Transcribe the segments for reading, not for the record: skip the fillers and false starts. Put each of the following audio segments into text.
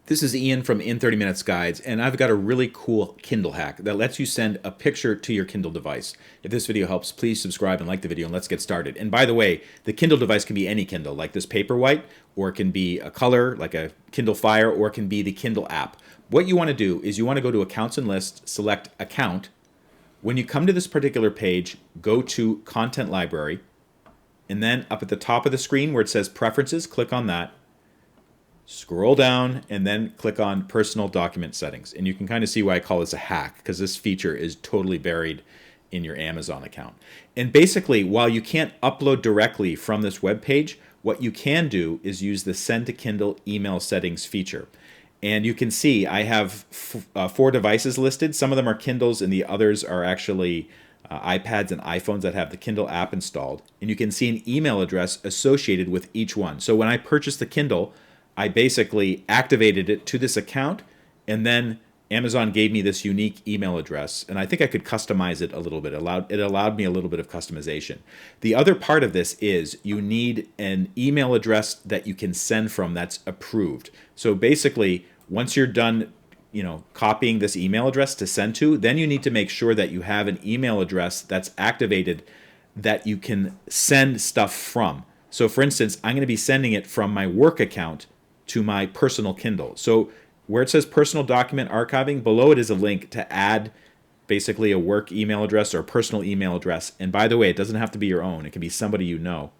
This is Ian from In 30 Minutes Guides, and I've got a really cool Kindle hack that lets you send a picture to your Kindle device. If this video helps, please subscribe and like the video, and let's get started. And by the way, the Kindle device can be any Kindle, like this Paperwhite, or it can be a color, like a Kindle Fire, or it can be the Kindle app. What you want to do is you want to go to Accounts and Lists, select Account. When you come to this particular page, go to Content Library, and then up at the top of the screen where it says Preferences, click on that. Scroll down and then click on Personal Document Settings. And you can kind of see why I call this a hack, because this feature is totally buried in your Amazon account. And basically, while you can't upload directly from this web page, what you can do is use the Send to Kindle email settings feature. And you can see I have 4 devices listed. Some of them are Kindles and the others are actually iPads and iPhones that have the Kindle app installed. And you can see an email address associated with each one. So when I purchased the Kindle, I basically activated it to this account, and then Amazon gave me this unique email address, and I think I could customize it a little bit. It allowed me a little bit of customization. The other part of this is you need an email address that you can send from that's approved. So basically, once you're done, copying this email address to send to, then you need to make sure that you have an email address that's activated that you can send stuff from. So for instance, I'm going to be sending it from my work account to my personal Kindle. So where it says personal document archiving, below it is a link to add basically a work email address or a personal email address. And by the way, it doesn't have to be your own. It can be somebody you know.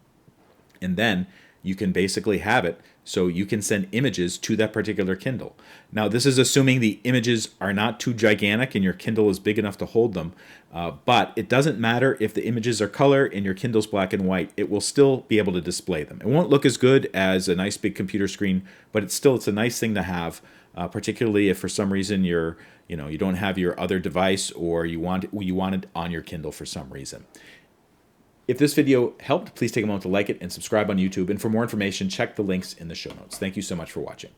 And then you can basically have it so you can send images to that particular Kindle. Now, this is assuming the images are not too gigantic and your Kindle is big enough to hold them. But it doesn't matter if the images are color and your Kindle's black and white. It will still be able to display them. It won't look as good as a nice big computer screen, but it's a nice thing to have, particularly if for some reason you don't have your other device or you want it on your Kindle for some reason. If this video helped, please take a moment to like it and subscribe on YouTube. And for more information, check the links in the show notes. Thank you so much for watching.